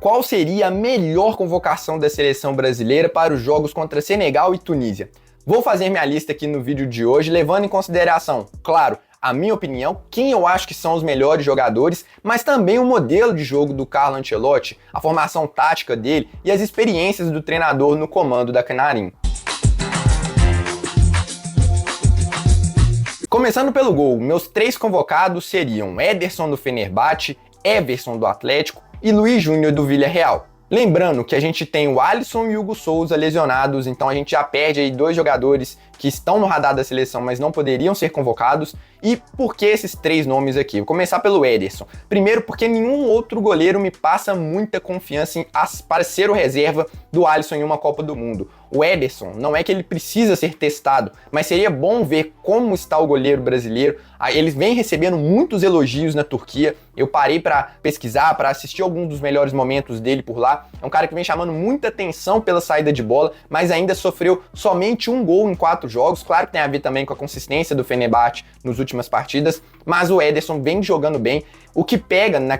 Qual seria a melhor convocação da seleção brasileira para os jogos contra Senegal e Tunísia? Vou fazer minha lista aqui no vídeo de hoje, levando em consideração, claro, a minha opinião, quem eu acho que são os melhores jogadores, mas também o modelo de jogo do Carlo Ancelotti, a formação tática dele e as experiências do treinador no comando da Canarinho. Começando pelo gol, meus 3 convocados seriam Ederson do Fenerbahçe, Everson do Atlético e Luiz Júnior do Villarreal. Lembrando que a gente tem o Alisson e o Hugo Souza lesionados, então a gente já perde aí 2 jogadores que estão no radar da seleção, mas não poderiam ser convocados. E por que esses 3 nomes aqui? Vou começar pelo Ederson. Primeiro, porque nenhum outro goleiro me passa muita confiança para ser o reserva do Alisson em uma Copa do Mundo. O Ederson, não é que ele precisa ser testado, mas seria bom ver como está o goleiro brasileiro. Eles vêm recebendo muitos elogios na Turquia. Eu parei para pesquisar, para assistir alguns dos melhores momentos dele por lá. É um cara que vem chamando muita atenção pela saída de bola, mas ainda sofreu somente 1 gol em 4 jogos. Claro que tem a ver também com a consistência do Fenerbahçe nas últimas partidas, mas o Ederson vem jogando bem. O que pega na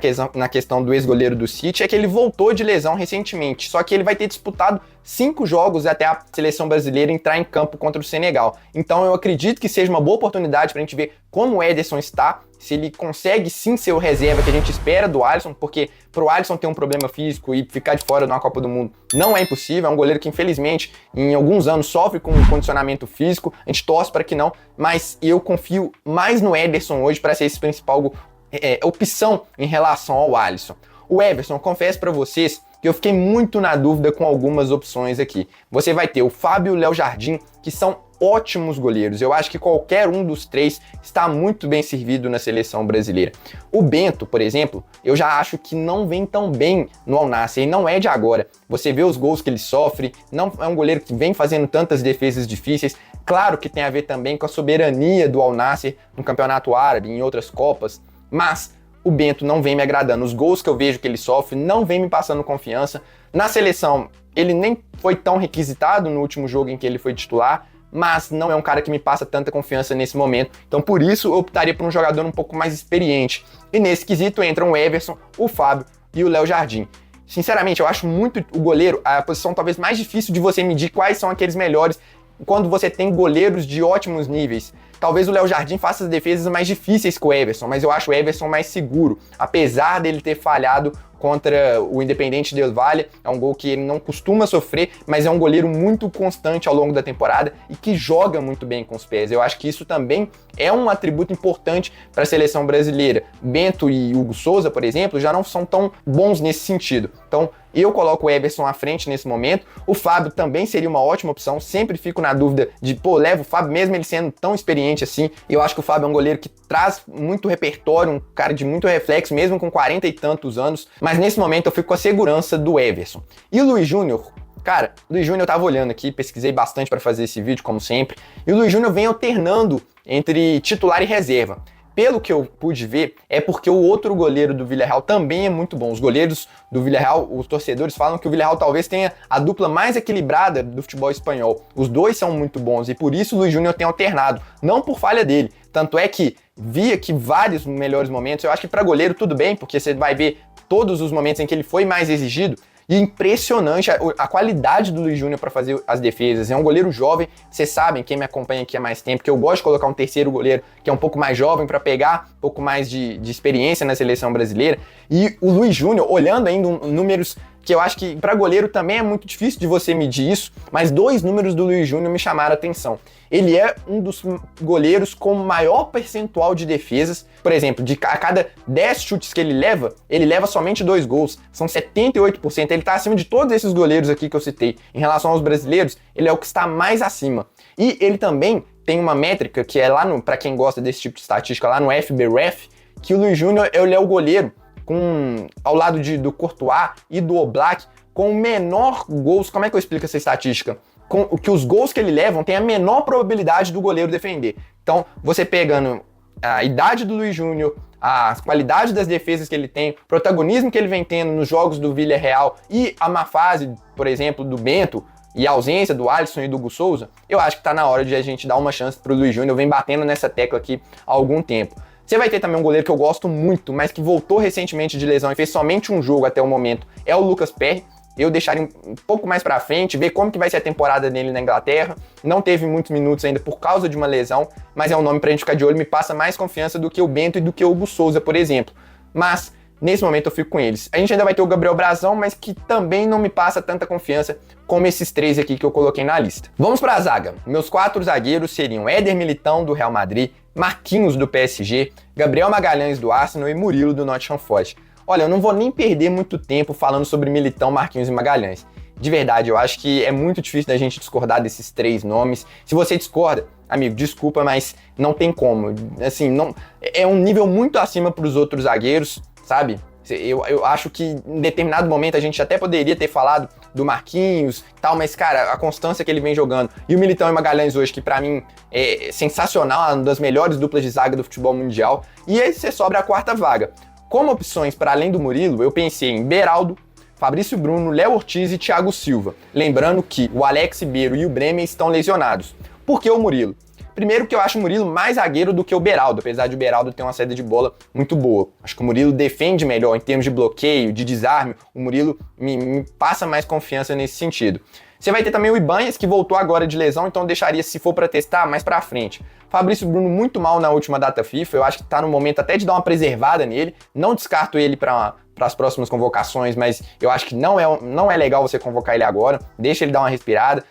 questão do ex-goleiro do City é que ele voltou de lesão recentemente, só que ele vai ter disputado 5 jogos até a seleção brasileira entrar em campo contra o Senegal. Então eu acredito que seja uma boa oportunidade para a gente ver como o Ederson está, se ele consegue sim ser o reserva que a gente espera do Alisson, porque pro Alisson ter um problema físico e ficar de fora de uma Copa do Mundo não é impossível. É um goleiro que infelizmente em alguns anos sofre com um condicionamento físico, a gente torce para que não, mas eu confio mais no Ederson hoje para ser esse principal opção em relação ao Alisson. O Everson, confesso para vocês que eu fiquei muito na dúvida com algumas opções aqui. Você vai ter o Fábio e o Léo Jardim, que são ótimos goleiros. Eu acho que qualquer um dos 3 está muito bem servido na seleção brasileira. O Bento, por exemplo, eu já acho que não vem tão bem no Al Nassr, e não é de agora. Você vê os gols que ele sofre, não é um goleiro que vem fazendo tantas defesas difíceis. Claro que tem a ver também com a soberania do Al Nassr no Campeonato Árabe, em outras Copas, mas o Bento não vem me agradando. Os gols que eu vejo que ele sofre não vem me passando confiança. Na seleção, ele nem foi tão requisitado no último jogo em que ele foi titular, mas não é um cara que me passa tanta confiança nesse momento. Então, por isso, eu optaria por um jogador um pouco mais experiente. E nesse quesito entram o Everson, o Fábio e o Léo Jardim. Sinceramente, eu acho muito o goleiro a posição talvez mais difícil de você medir quais são aqueles melhores quando você tem goleiros de ótimos níveis. Talvez o Léo Jardim faça as defesas mais difíceis que o Everson, mas eu acho o Everson mais seguro, apesar dele ter falhado contra o Independiente del Valle. É um gol que ele não costuma sofrer, mas é um goleiro muito constante ao longo da temporada e que joga muito bem com os pés. Eu acho que isso também é um atributo importante para a seleção brasileira. Bento e Hugo Souza, por exemplo, já não são tão bons nesse sentido. Então, eu coloco o Everson à frente nesse momento. O Fábio também seria uma ótima opção. Sempre fico na dúvida de, levo o Fábio mesmo ele sendo tão experiente assim. Eu acho que o Fábio é um goleiro que traz muito repertório, um cara de muito reflexo, mesmo com 40 e tantos anos. Mas nesse momento eu fico com a segurança do Everson. E o Luiz Júnior? Cara, o Luiz Júnior eu tava olhando aqui, pesquisei bastante para fazer esse vídeo, como sempre. E o Luiz Júnior vem alternando entre titular e reserva. Pelo que eu pude ver, é porque o outro goleiro do Villarreal também é muito bom. Os goleiros do Villarreal, os torcedores falam que o Villarreal talvez tenha a dupla mais equilibrada do futebol espanhol. Os 2 são muito bons e por isso o Luiz Júnior tem alternado, não por falha dele. Tanto é que vi aqui vários melhores momentos. Eu acho que para goleiro tudo bem, porque você vai ver todos os momentos em que ele foi mais exigido. E impressionante a qualidade do Luiz Júnior para fazer as defesas. É um goleiro jovem, vocês sabem, quem me acompanha aqui há mais tempo, que eu gosto de colocar um terceiro goleiro que é um pouco mais jovem para pegar um pouco mais de experiência na seleção brasileira. E o Luiz Júnior, olhando ainda números que eu acho que para goleiro também é muito difícil de você medir isso, mas 2 números do Luiz Júnior me chamaram a atenção. Ele é um dos goleiros com maior percentual de defesas. Por exemplo, a cada 10 chutes que ele leva somente 2 gols. São 78%. Ele está acima de todos esses goleiros aqui que eu citei. Em relação aos brasileiros, ele é o que está mais acima. E ele também tem uma métrica que é lá para quem gosta desse tipo de estatística, lá no FBref, que o Luiz Júnior ele é o goleiro ao lado do Courtois e do Oblak, com o menor gols. Como é que eu explico essa estatística? Que os gols que ele leva tem a menor probabilidade do goleiro defender. Então, você pegando a idade do Luiz Júnior, a qualidade das defesas que ele tem, o protagonismo que ele vem tendo nos jogos do Villarreal e a má fase, por exemplo, do Bento, e a ausência do Alisson e do Hugo Souza, eu acho que tá na hora de a gente dar uma chance pro Luiz Júnior. Eu venho batendo nessa tecla aqui há algum tempo. Você vai ter também um goleiro que eu gosto muito, mas que voltou recentemente de lesão e fez somente um jogo até o momento, é o Lucas Perry. Eu deixaria um pouco mais pra frente, ver como que vai ser a temporada dele na Inglaterra. Não teve muitos minutos ainda por causa de uma lesão, mas é um nome pra gente ficar de olho, me passa mais confiança do que o Bento e do que o Hugo Souza, por exemplo. Mas nesse momento eu fico com eles. A gente ainda vai ter o Gabriel Brazão, mas que também não me passa tanta confiança como esses três aqui que eu coloquei na lista. Vamos para a zaga. Meus 4 zagueiros seriam Éder Militão, do Real Madrid, Marquinhos, do PSG, Gabriel Magalhães, do Arsenal e Murilo, do Nottingham Forest. Olha, eu não vou nem perder muito tempo falando sobre Militão, Marquinhos e Magalhães. De verdade, eu acho que é muito difícil da gente discordar desses 3 nomes. Se você discorda, amigo, desculpa, mas não tem como. Assim, não, é um nível muito acima para os outros zagueiros, sabe? Eu acho que em determinado momento a gente até poderia ter falado do Marquinhos e tal, mas, cara, a constância que ele vem jogando. E o Militão e Magalhães hoje, que pra mim é sensacional, uma das melhores duplas de zaga do futebol mundial. E aí você sobra a 4ª vaga. Como opções para além do Murilo, eu pensei em Beraldo, Fabrício Bruno, Léo Ortiz e Thiago Silva. Lembrando que o Alex Ribeiro e o Bremer estão lesionados. Por que o Murilo? Primeiro que eu acho o Murilo mais zagueiro do que o Beraldo, apesar de o Beraldo ter uma saída de bola muito boa. Acho que o Murilo defende melhor em termos de bloqueio, de desarme. O Murilo me passa mais confiança nesse sentido. Você vai ter também o Ibanhas, que voltou agora de lesão, então eu deixaria, se for para testar, mais para frente. Fabrício Bruno muito mal na última data FIFA, eu acho que tá no momento até de dar uma preservada nele. Não descarto ele para as próximas convocações, mas eu acho que não é legal você convocar ele agora. Deixa ele dar uma respirada.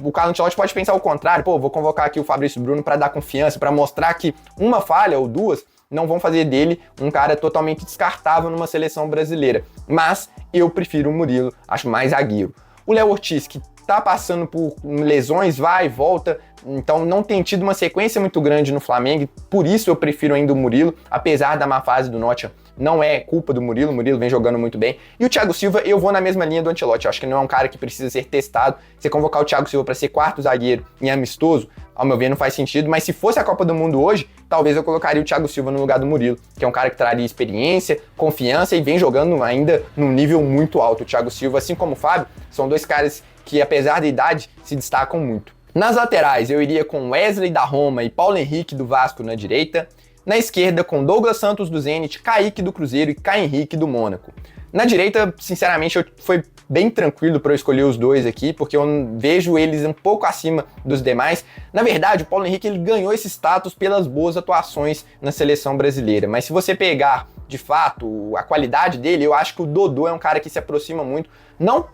O Carlo Ancelotti pode pensar o contrário, pô, vou convocar aqui o Fabrício Bruno para dar confiança, para mostrar que uma falha ou duas não vão fazer dele um cara totalmente descartável numa seleção brasileira. Mas eu prefiro o Murilo, acho mais zagueiro. O Léo Ortiz, que tá passando por lesões, vai e volta, então não tem tido uma sequência muito grande no Flamengo, por isso eu prefiro ainda o Murilo, apesar da má fase do Nottingham, não é culpa do Murilo, o Murilo vem jogando muito bem. E o Thiago Silva, eu vou na mesma linha do Ancelotti, eu acho que não é um cara que precisa ser testado. Você convocar o Thiago Silva para ser 4º zagueiro em amistoso, ao meu ver não faz sentido, mas se fosse a Copa do Mundo hoje, talvez eu colocaria o Thiago Silva no lugar do Murilo, que é um cara que traria experiência, confiança e vem jogando ainda num nível muito alto. O Thiago Silva, assim como o Fábio, são 2 caras que, apesar da idade, se destacam muito. Nas laterais, eu iria com Wesley da Roma e Paulo Henrique do Vasco na direita. Na esquerda, com Douglas Santos do Zenit, Kaique do Cruzeiro e Caio Henrique do Mônaco. Na direita, sinceramente, foi bem tranquilo para eu escolher os 2 aqui, porque eu vejo eles um pouco acima dos demais. Na verdade, o Paulo Henrique ele ganhou esse status pelas boas atuações na seleção brasileira. Mas se você pegar, de fato, a qualidade dele, eu acho que o Dodô é um cara que se aproxima muito, não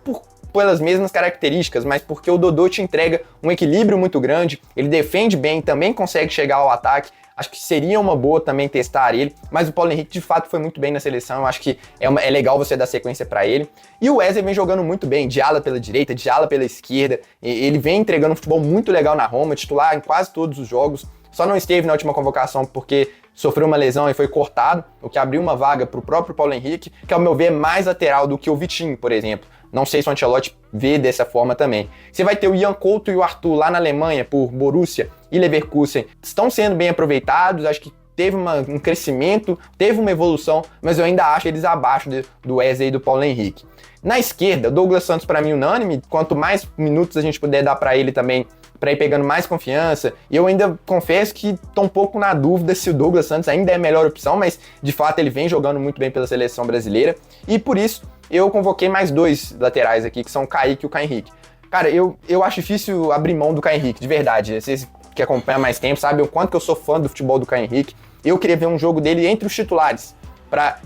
pelas mesmas características, mas porque o Dodô te entrega um equilíbrio muito grande, ele defende bem, também consegue chegar ao ataque. Acho que seria uma boa também testar ele, mas o Paulo Henrique de fato foi muito bem na seleção, eu acho que é legal você dar sequência para ele. E o Wesley vem jogando muito bem, de ala pela direita, de ala pela esquerda, ele vem entregando um futebol muito legal na Roma, titular em quase todos os jogos, só não esteve na última convocação porque sofreu uma lesão e foi cortado, o que abriu uma vaga para o próprio Paulo Henrique, que ao meu ver é mais lateral do que o Vitinho, por exemplo. Não sei se o Ancelotti vê dessa forma também. Você vai ter o Ian Couto e o Arthur lá na Alemanha por Borussia e Leverkusen. Estão sendo bem aproveitados, acho que teve um crescimento, teve uma evolução, mas eu ainda acho eles abaixo do Wesley e do Paulo Henrique. Na esquerda, Douglas Santos para mim unânime, quanto mais minutos a gente puder dar para ele também, para ir pegando mais confiança. E eu ainda confesso que estou um pouco na dúvida se o Douglas Santos ainda é a melhor opção, mas de fato ele vem jogando muito bem pela seleção brasileira, e por isso eu convoquei mais 2 laterais aqui, que são o Kaique e o Caio Henrique. Cara, eu acho difícil abrir mão do Caio Henrique, de verdade. Vocês que acompanham mais tempo sabem o quanto que eu sou fã do futebol do Caio Henrique. Eu queria ver um jogo dele entre os titulares,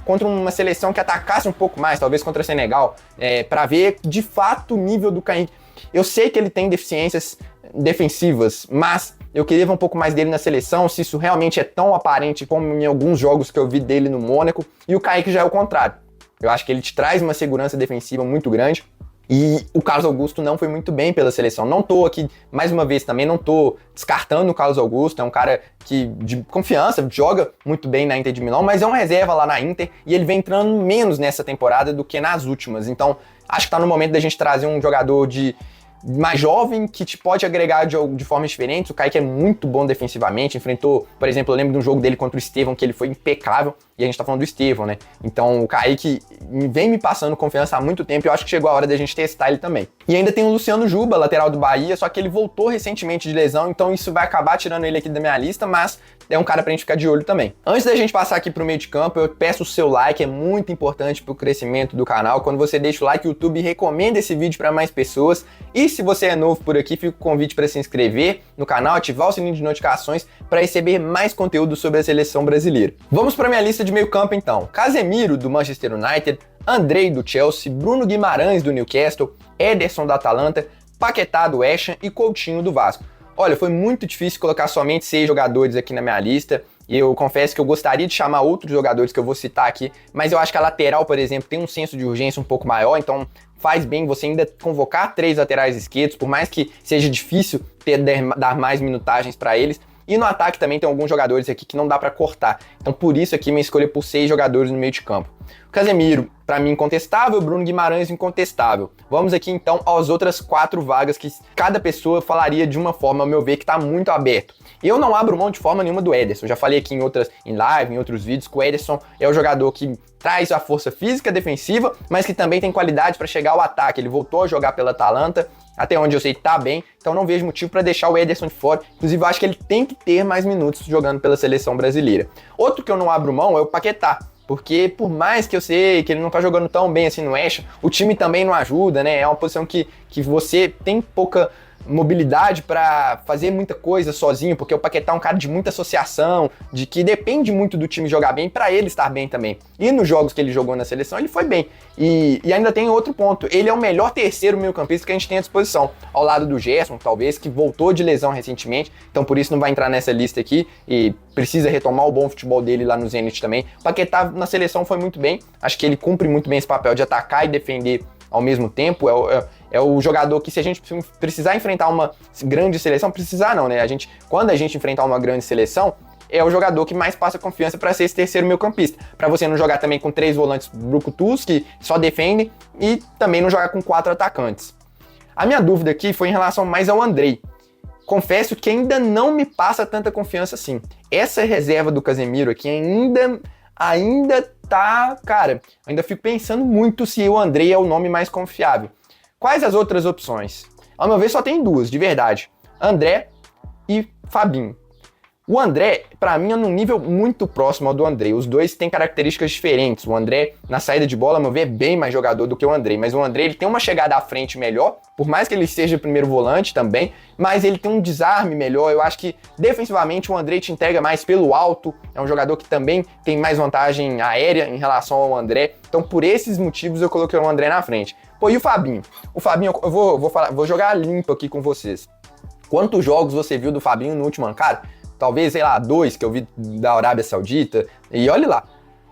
contra uma seleção que atacasse um pouco mais, talvez contra o Senegal, para ver de fato o nível do Caio Henrique. Eu sei que ele tem deficiências defensivas, mas eu queria ver um pouco mais dele na seleção, se isso realmente é tão aparente como em alguns jogos que eu vi dele no Mônaco, e o Kaique já é o contrário. Eu acho que ele te traz uma segurança defensiva muito grande. E o Carlos Augusto não foi muito bem pela seleção. Não tô aqui, mais uma vez, também não tô descartando o Carlos Augusto. É um cara que de confiança, joga muito bem na Inter de Milão, mas é um reserva lá na Inter e ele vem entrando menos nessa temporada do que nas últimas. Então, acho que tá no momento da gente trazer um jogador de mais jovem, que te pode agregar de formas diferentes. O Kaique é muito bom defensivamente, enfrentou, por exemplo, eu lembro de um jogo dele contra o Estevão, que ele foi impecável, e a gente tá falando do Estevão, né? Então o Kaique vem me passando confiança há muito tempo, e eu acho que chegou a hora da gente testar ele também. E ainda tem o Luciano Juba, lateral do Bahia, só que ele voltou recentemente de lesão, então isso vai acabar tirando ele aqui da minha lista, mas é um cara pra gente ficar de olho também. Antes da gente passar aqui pro meio de campo, eu peço o seu like, é muito importante pro crescimento do canal. Quando você deixa o like, o YouTube recomenda esse vídeo para mais pessoas. E se você é novo por aqui, fica o convite para se inscrever no canal, ativar o sininho de notificações para receber mais conteúdo sobre a seleção brasileira. Vamos para minha lista de meio campo então. Casemiro, do Manchester United, Andrei, do Chelsea, Bruno Guimarães, do Newcastle, Ederson, do Atalanta, Paquetá, do West Ham e Coutinho, do Vasco. Olha, foi muito difícil colocar somente 6 jogadores aqui na minha lista, e eu confesso que eu gostaria de chamar outros jogadores que eu vou citar aqui, mas eu acho que a lateral, por exemplo, tem um senso de urgência um pouco maior, então faz bem você ainda convocar 3 laterais esquerdos, por mais que seja difícil dar mais minutagens para eles. E no ataque também tem alguns jogadores aqui que não dá para cortar. Então por isso aqui minha escolha por 6 jogadores no meio de campo. O Casemiro, para mim, incontestável. Bruno Guimarães, incontestável. Vamos aqui então às outras 4 vagas que cada pessoa falaria de uma forma, ao meu ver, que está muito aberto. Eu não abro mão de forma nenhuma do Ederson. Já falei aqui em live, em outros vídeos, que o Ederson é o jogador que traz a força física defensiva, mas que também tem qualidade para chegar ao ataque. Ele voltou a jogar pela Atalanta, até onde eu sei que tá bem, então não vejo motivo para deixar o Ederson de fora. Inclusive, eu acho que ele tem que ter mais minutos jogando pela seleção brasileira. Outro que eu não abro mão é o Paquetá, porque por mais que eu sei que ele não tá jogando tão bem assim no West Ham, o time também não ajuda, né? É uma posição que você tem pouca mobilidade para fazer muita coisa sozinho, porque o Paquetá é um cara de muita associação, de que depende muito do time jogar bem para ele estar bem também. E nos jogos que ele jogou na seleção, ele foi bem. E ainda tem outro ponto, ele é o melhor terceiro meio-campista que a gente tem à disposição, ao lado do Gerson, talvez, que voltou de lesão recentemente, então por isso não vai entrar nessa lista aqui, e precisa retomar o bom futebol dele lá no Zenit também. O Paquetá na seleção foi muito bem, acho que ele cumpre muito bem esse papel de atacar e defender ao mesmo tempo. É o jogador que, se a gente precisar enfrentar uma grande seleção, precisar não, né? Quando a gente enfrentar uma grande seleção, é o jogador que mais passa confiança para ser esse terceiro meio-campista. Para você não jogar também com 3 volantes brucutus que só defendem e também não jogar com 4 atacantes. A minha dúvida aqui foi em relação mais ao Andrei. Confesso que ainda não me passa tanta confiança assim. Essa reserva do Casemiro aqui ainda tá, cara, ainda fico pensando muito se o Andrei é o nome mais confiável. Quais as outras opções? Ao meu ver, só tem 2, de verdade. André e Fabinho. O André, pra mim, é num nível muito próximo ao do Andrei. Os dois têm características diferentes. O André, na saída de bola, ao meu ver, é bem mais jogador do que o Andrei. Mas o André, ele tem uma chegada à frente melhor, por mais que ele seja primeiro volante também, mas ele tem um desarme melhor. Eu acho que, defensivamente, o André te entrega mais pelo alto. É um jogador que também tem mais vantagem aérea em relação ao André. Então, por esses motivos, eu coloquei o André na frente. Pô, e o Fabinho? O Fabinho, eu vou jogar limpo aqui com vocês. Quantos jogos você viu do Fabinho no último ano? Cara, talvez, sei lá, 2 que eu vi da Arábia Saudita, e olhe lá.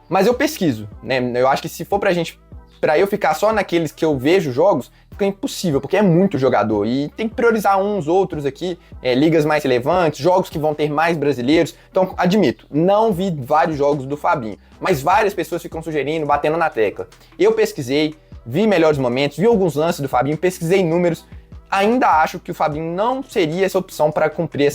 Mas eu pesquiso, né? Eu acho que se for pra eu ficar só naqueles que eu vejo jogos, fica impossível, porque é muito jogador, e tem que priorizar uns, outros aqui, ligas mais relevantes, jogos que vão ter mais brasileiros. Então, admito, não vi vários jogos do Fabinho, mas várias pessoas ficam sugerindo, batendo na tecla. Eu pesquisei, vi melhores momentos, vi alguns lances do Fabinho, pesquisei números, ainda acho que o Fabinho não seria essa opção para cumprir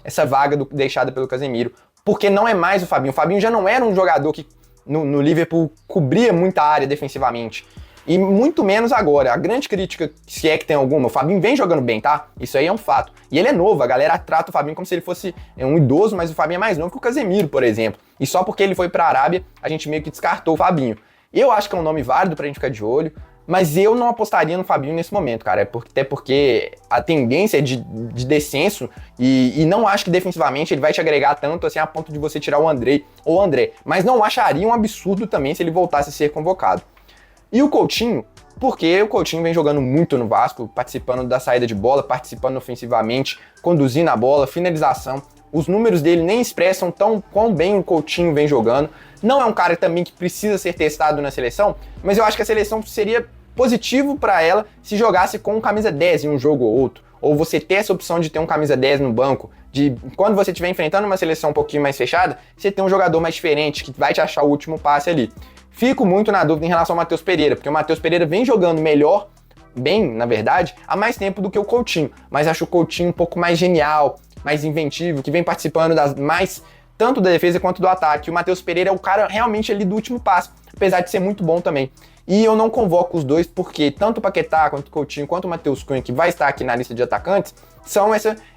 essa vaga deixada pelo Casemiro, porque não é mais o Fabinho. O Fabinho já não era um jogador que no Liverpool cobria muita área defensivamente, e muito menos agora. A grande crítica, se é que tem alguma, o Fabinho vem jogando bem, tá? Isso aí é um fato. E ele é novo, a galera trata o Fabinho como se ele fosse um idoso, mas o Fabinho é mais novo que o Casemiro, por exemplo. E só porque ele foi pra Arábia, a gente meio que descartou o Fabinho. Eu acho que é um nome válido pra gente ficar de olho, mas eu não apostaria no Fabinho nesse momento, cara. Até porque a tendência é de descenso, e não acho que defensivamente ele vai te agregar tanto assim a ponto de você tirar o Andrei ou o André. Mas não acharia um absurdo também se ele voltasse a ser convocado. E o Coutinho, porque o Coutinho vem jogando muito no Vasco, participando da saída de bola, participando ofensivamente, conduzindo a bola, finalização. Os números dele nem expressam quão bem o Coutinho vem jogando. Não é um cara também que precisa ser testado na seleção, mas eu acho que a seleção seria positivo para ela se jogasse com um camisa 10 em um jogo ou outro. Ou você ter essa opção de ter um camisa 10 no banco, de quando você estiver enfrentando uma seleção um pouquinho mais fechada, você ter um jogador mais diferente, que vai te achar o último passe ali. Fico muito na dúvida em relação ao Matheus Pereira, porque o Matheus Pereira vem jogando melhor bem, na verdade, há mais tempo do que o Coutinho, mas acho o Coutinho um pouco mais genial, mais inventivo, que vem participando das mais tanto da defesa quanto do ataque. O Matheus Pereira é o cara realmente ali do último passo, apesar de ser muito bom também. E eu não convoco os dois porque tanto o Paquetá, quanto o Coutinho, quanto o Matheus Cunha, que vai estar aqui na lista de atacantes, são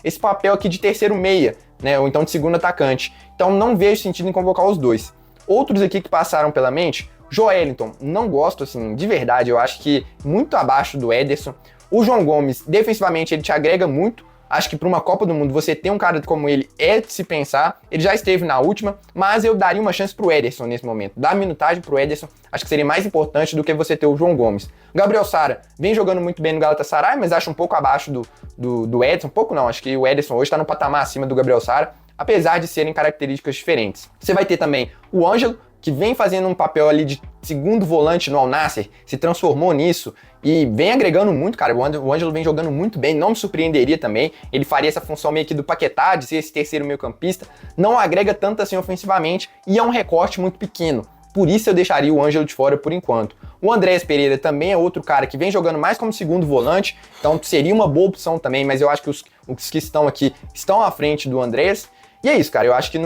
esse papel aqui de terceiro meia, né, ou então de segundo atacante. Então não vejo sentido em convocar os dois. Outros aqui que passaram pela mente, Joelinton, não gosto, assim, de verdade, eu acho que muito abaixo do Ederson. O João Gomes, defensivamente, ele te agrega muito. Acho que para uma Copa do Mundo, você ter um cara como ele é de se pensar. Ele já esteve na última, mas eu daria uma chance pro Ederson nesse momento. Dar minutagem pro Ederson, acho que seria mais importante do que você ter o João Gomes. Gabriel Sara vem jogando muito bem no Galatasaray, mas acho um pouco abaixo do Ederson. Um pouco não, acho que o Ederson hoje está no patamar acima do Gabriel Sara, apesar de serem características diferentes. Você vai ter também o Ângelo, que vem fazendo um papel ali de segundo volante no Al Nassr, se transformou nisso e vem agregando muito, cara. O Ângelo vem jogando muito bem, não me surpreenderia também. Ele faria essa função meio que do Paquetá, de ser esse terceiro meio-campista. Não agrega tanto assim ofensivamente e é um recorte muito pequeno. Por isso eu deixaria o Ângelo de fora por enquanto. O Andrés Pereira também é outro cara que vem jogando mais como segundo volante, então seria uma boa opção também, mas eu acho que os que estão aqui estão à frente do Andrés. E é isso, cara, eu acho que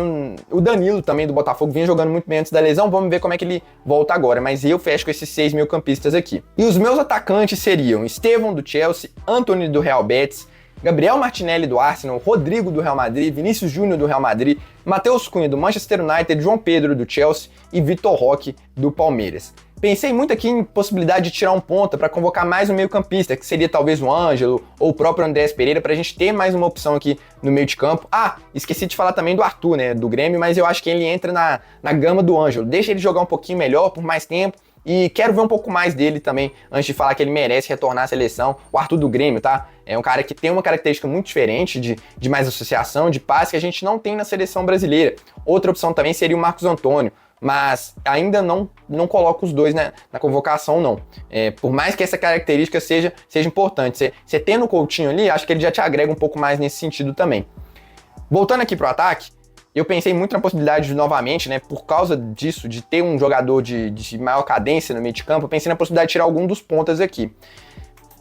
o Danilo também do Botafogo vinha jogando muito bem antes da lesão, vamos ver como é que ele volta agora, mas eu fecho com esses 6 meio-campistas aqui. E os meus atacantes seriam Estevão do Chelsea, Antony do Real Betis, Gabriel Martinelli do Arsenal, Rodrigo do Real Madrid, Vinícius Júnior do Real Madrid, Matheus Cunha do Manchester United, João Pedro do Chelsea e Vitor Roque do Palmeiras. Pensei muito aqui em possibilidade de tirar um ponta para convocar mais um meio-campista, que seria talvez o Ângelo ou o próprio Andrés Pereira, para a gente ter mais uma opção aqui no meio de campo. Ah, esqueci de falar também do Arthur, né, do Grêmio, mas eu acho que ele entra na gama do Ângelo. Deixa ele jogar um pouquinho melhor, por mais tempo, e quero ver um pouco mais dele também, antes de falar que ele merece retornar à seleção. O Arthur do Grêmio, tá? É um cara que tem uma característica muito diferente de mais associação, de passe, que a gente não tem na seleção brasileira. Outra opção também seria o Marcos Antônio, mas ainda não coloco os dois na convocação, não. Por mais que essa característica seja importante. Você tendo o Coutinho ali, acho que ele já te agrega um pouco mais nesse sentido também. Voltando aqui pro ataque, eu pensei muito na possibilidade de, novamente, né, por causa disso, de ter um jogador de maior cadência no meio de campo, eu pensei na possibilidade de tirar algum dos pontas aqui.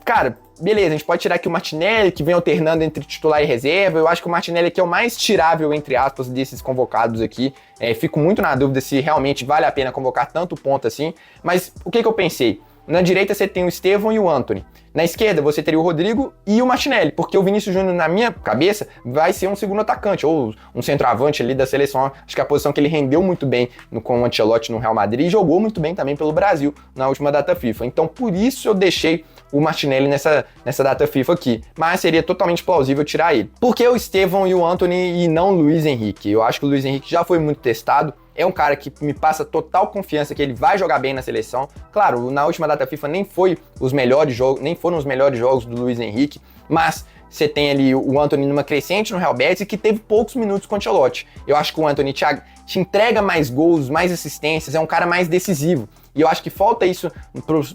Cara, beleza, a gente pode tirar aqui o Martinelli, que vem alternando entre titular e reserva. Eu acho que o Martinelli aqui é o mais tirável, entre aspas, desses convocados aqui. Fico muito na dúvida se realmente vale a pena convocar tanto ponta assim. Mas o que eu pensei? Na direita você tem o Estevão e o Antony. Na esquerda você teria o Rodrigo e o Martinelli, porque o Vinícius Júnior, na minha cabeça, vai ser um segundo atacante, ou um centroavante ali da seleção. Acho que a posição que ele rendeu muito bem com o Ancelotti no Real Madrid e jogou muito bem também pelo Brasil na última data FIFA. Então por isso eu deixei o Martinelli nessa data FIFA aqui. Mas seria totalmente plausível tirar ele. Por que o Estevão e o Antony e não o Luiz Henrique? Eu acho que o Luiz Henrique já foi muito testado. É um cara que me passa total confiança que ele vai jogar bem na seleção. Claro, na última data FIFA nem foram os melhores jogos do Luiz Henrique, mas você tem ali o Antony numa crescente no Real Betis e que teve poucos minutos com o Ancelotti. Eu acho que o Antony te entrega mais gols, mais assistências, é um cara mais decisivo. E eu acho que falta isso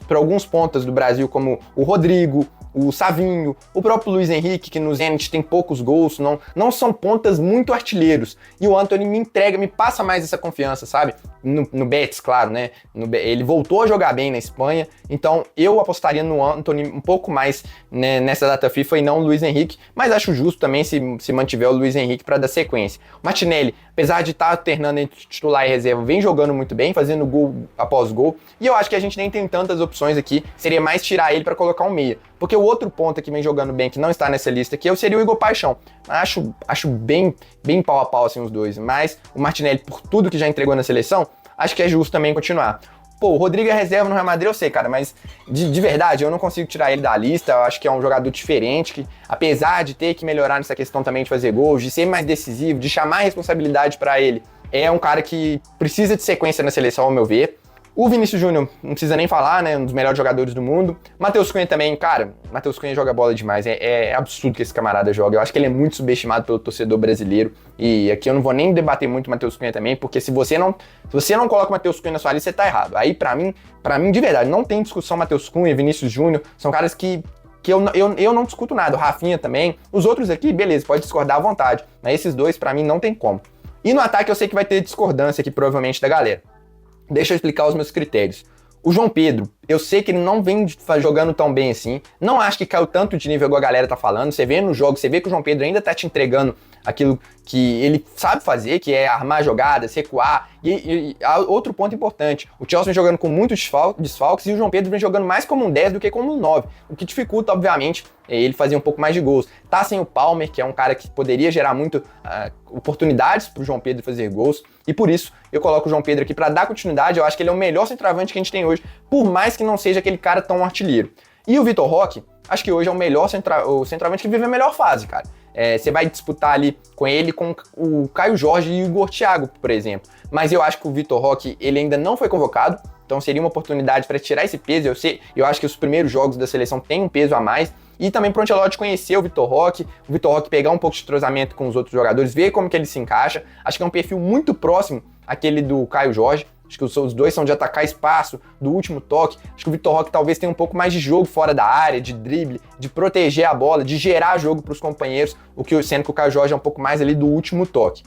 para alguns pontas do Brasil, como o Rodrigo, o Savinho, o próprio Luiz Henrique, que no Zenit tem poucos gols, não são pontas muito artilheiros. E o Antony me passa mais essa confiança, sabe? No Betis, claro, né? Ele voltou a jogar bem na Espanha, então eu apostaria no Antony um pouco mais, né, nessa data FIFA e não o Luiz Henrique, mas acho justo também se mantiver o Luiz Henrique para dar sequência. O Martinelli, apesar de estar alternando entre titular e reserva, vem jogando muito bem, fazendo gol após gol, e eu acho que a gente nem tem tantas opções aqui, seria mais tirar ele para colocar um meia. Porque o outro ponto que vem jogando bem, que não está nessa lista aqui, seria o Igor Paixão. Acho bem pau a pau assim os dois, mas o Martinelli, por tudo que já entregou na seleção, acho que é justo também continuar. Pô, o Rodrigo é reserva no Real Madrid, eu sei, cara, mas de verdade, eu não consigo tirar ele da lista. Eu acho que é um jogador diferente, que apesar de ter que melhorar nessa questão também de fazer gols, de ser mais decisivo, de chamar a responsabilidade pra ele, é um cara que precisa de sequência na seleção, ao meu ver. O Vinícius Júnior, não precisa nem falar, né? Um dos melhores jogadores do mundo. Matheus Cunha também, cara, Matheus Cunha joga bola demais. É absurdo que esse camarada joga. Eu acho que ele é muito subestimado pelo torcedor brasileiro. E aqui eu não vou nem debater muito o Matheus Cunha também, porque se você não coloca o Matheus Cunha na sua lista, você tá errado. Aí, pra mim, de verdade, não tem discussão Matheus Cunha, Vinícius Júnior. São caras que eu não discuto nada. O Rafinha também. Os outros aqui, beleza, pode discordar à vontade. Mas esses dois, pra mim, não tem como. E no ataque eu sei que vai ter discordância aqui, provavelmente, da galera. Deixa eu explicar os meus critérios. O João Pedro, eu sei que ele não vem jogando tão bem assim, não acho que caiu tanto de nível igual a galera tá falando, você vê no jogo, você vê que o João Pedro ainda tá te entregando aquilo que ele sabe fazer, que é armar jogadas, recuar, e outro ponto importante, o Chelsea vem jogando com muitos desfalques e o João Pedro vem jogando mais como um 10 do que como um 9, o que dificulta, obviamente, ele fazer um pouco mais de gols. Tá sem o Palmer, que é um cara que poderia gerar muito oportunidades pro João Pedro fazer gols, e por isso eu coloco o João Pedro aqui para dar continuidade. Eu acho que ele é o melhor centroavante que a gente tem hoje, por mais que não seja aquele cara tão artilheiro. E o Vitor Roque, acho que hoje é o melhor centroavante que vive a melhor fase, cara. Você vai disputar ali com ele, com o Caio Jorge e o Igor Thiago, por exemplo. Mas eu acho que o Vitor Roque, ele ainda não foi convocado, então seria uma oportunidade para tirar esse peso. Eu acho que os primeiros jogos da seleção têm um peso a mais. E também pro Ancelotti conhecer o Vitor Roque pegar um pouco de entrosamento com os outros jogadores, ver como que ele se encaixa. Acho que é um perfil muito próximo àquele do Caio Jorge. Acho que os dois são de atacar espaço, do último toque. Acho que o Vitor Roque talvez tenha um pouco mais de jogo fora da área, de drible, de proteger a bola, de gerar jogo para os companheiros, sendo que o Caio Jorge é um pouco mais ali do último toque.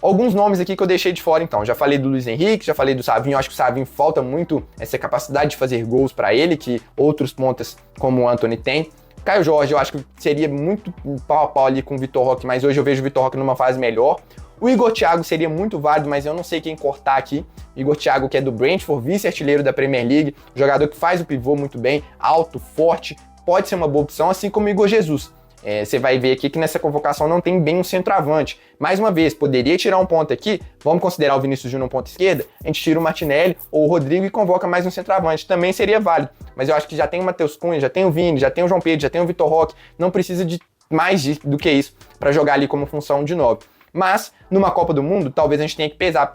Alguns nomes aqui que eu deixei de fora, então. Já falei do Luiz Henrique, já falei do Savinho. Acho que o Savinho falta muito essa capacidade de fazer gols para ele, que outros pontas como o Antony tem. Caio Jorge, eu acho que seria muito pau a pau ali com o Vitor Roque, mas hoje eu vejo o Vitor Roque numa fase melhor. O Igor Thiago seria muito válido, mas eu não sei quem cortar aqui. Igor Thiago, que é do Brentford, vice-artilheiro da Premier League, jogador que faz o pivô muito bem, alto, forte, pode ser uma boa opção, assim como o Igor Jesus. Você vai ver aqui que nessa convocação não tem bem um centroavante. Mais uma vez, poderia tirar um ponto aqui, vamos considerar o Vinícius Júnior um ponto esquerda, a gente tira o Martinelli ou o Rodrigo e convoca mais um centroavante, também seria válido. Mas eu acho que já tem o Matheus Cunha, já tem o Vini, já tem o João Pedro, já tem o Vitor Roque, não precisa de mais do que isso para jogar ali como função de 9. Mas, numa Copa do Mundo, talvez a gente tenha que pesar,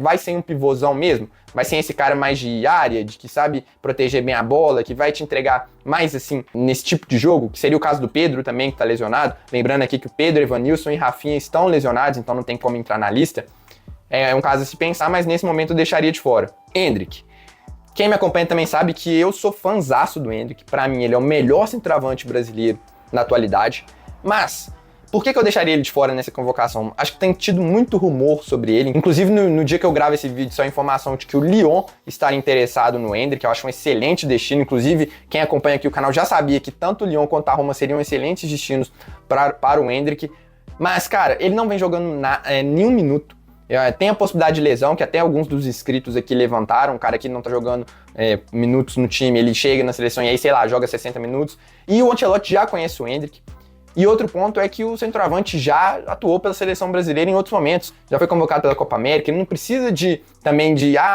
vai sem um pivôzão mesmo? Vai sem esse cara mais de área, de que sabe proteger bem a bola, que vai te entregar mais, assim, nesse tipo de jogo, que seria o caso do Pedro também, que tá lesionado. Lembrando aqui que o Pedro, Evanilson e Rafinha estão lesionados, então não tem como entrar na lista. É um caso a se pensar, mas nesse momento eu deixaria de fora. Endrick. Quem me acompanha também sabe que eu sou fãzaço do Endrick. Pra mim, ele é o melhor centroavante brasileiro na atualidade. Mas por que eu deixaria ele de fora nessa convocação? Acho que tem tido muito rumor sobre ele. Inclusive, no dia que eu gravo esse vídeo, só a informação de que o Lyon está interessado no Endrick, que eu acho um excelente destino. Inclusive, quem acompanha aqui o canal já sabia que tanto o Lyon quanto a Roma seriam excelentes destinos para o Endrick. Mas, cara, ele não vem jogando nenhum minuto. Tem a possibilidade de lesão, que até alguns dos inscritos aqui levantaram. Um cara que não tá jogando minutos no time, ele chega na seleção e aí, sei lá, joga 60 minutos. E o Ancelotti já conhece o Endrick. E outro ponto é que o centroavante já atuou pela seleção brasileira em outros momentos. Já foi convocado pela Copa América, ele não precisa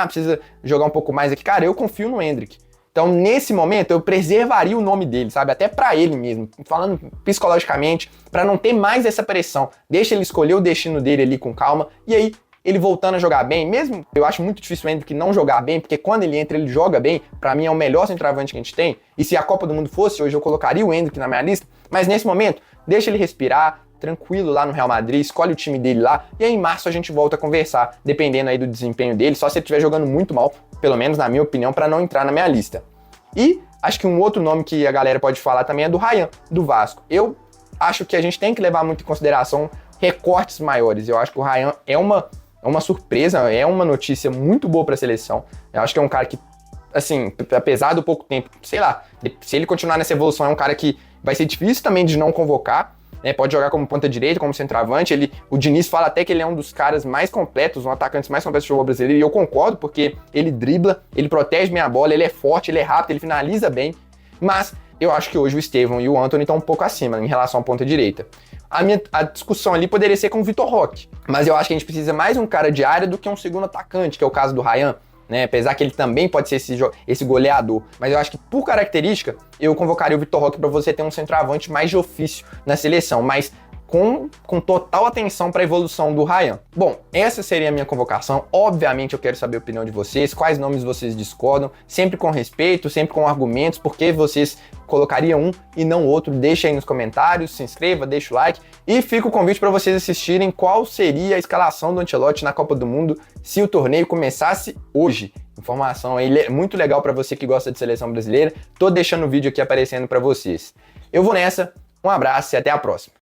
precisa jogar um pouco mais aqui. Cara, eu confio no Endrick. Então, nesse momento, eu preservaria o nome dele, sabe? Até pra ele mesmo, falando psicologicamente, pra não ter mais essa pressão. Deixa ele escolher o destino dele ali com calma, e aí, ele voltando a jogar bem, mesmo eu acho muito difícil o Endrick não jogar bem, porque quando ele entra, ele joga bem. Pra mim, é o melhor centroavante que a gente tem. E se a Copa do Mundo fosse hoje, eu colocaria o Endrick na minha lista. Mas nesse momento, deixa ele respirar, tranquilo lá no Real Madrid, escolhe o time dele lá, e aí em março a gente volta a conversar, dependendo aí do desempenho dele, só se ele estiver jogando muito mal, pelo menos na minha opinião, para não entrar na minha lista. E acho que um outro nome que a galera pode falar também é do Ryan, do Vasco. Eu acho que a gente tem que levar muito em consideração recortes maiores. Eu acho que o Ryan é uma surpresa, é uma notícia muito boa para a seleção. Eu acho que é um cara que, assim, apesar do pouco tempo, sei lá, se ele continuar nessa evolução, é um cara que vai ser difícil também de não convocar, né? Pode jogar como ponta direita, como centroavante. O Diniz fala até que ele é um dos caras mais completos, um atacante mais completo do futebol brasileiro, e eu concordo, porque ele dribla, ele protege bem a bola, ele é forte, ele é rápido, ele finaliza bem, mas eu acho que hoje o Estevão e o Antony estão um pouco acima em relação à ponta direita. A discussão ali poderia ser com o Vitor Roque, mas eu acho que a gente precisa mais um cara de área do que um segundo atacante, que é o caso do Ryan, né? Apesar que ele também pode ser esse goleador, mas eu acho que por característica eu convocaria o Vitor Roque para você ter um centroavante mais de ofício na seleção, mas com total atenção para a evolução do Ryan. Bom, essa seria a minha convocação. Obviamente eu quero saber a opinião de vocês, quais nomes vocês discordam, sempre com respeito, sempre com argumentos, porque vocês colocariam um e não outro. Deixa aí nos comentários, se inscreva, deixa o like e fica o convite para vocês assistirem qual seria a escalação do Ancelotti na Copa do Mundo se o torneio começasse hoje. Informação aí muito legal para você que gosta de seleção brasileira. Tô deixando o vídeo aqui aparecendo para vocês. Eu vou nessa, um abraço e até a próxima.